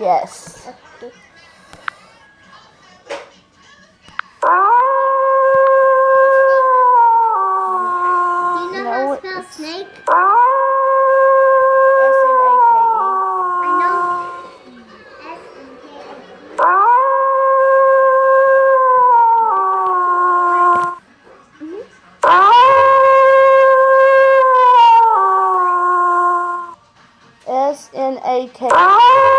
Yes. Okay. Do you know No, how to spell it's- snake? S-N-A-K-E. I know. S-N-K-E. S-N-A-K-E.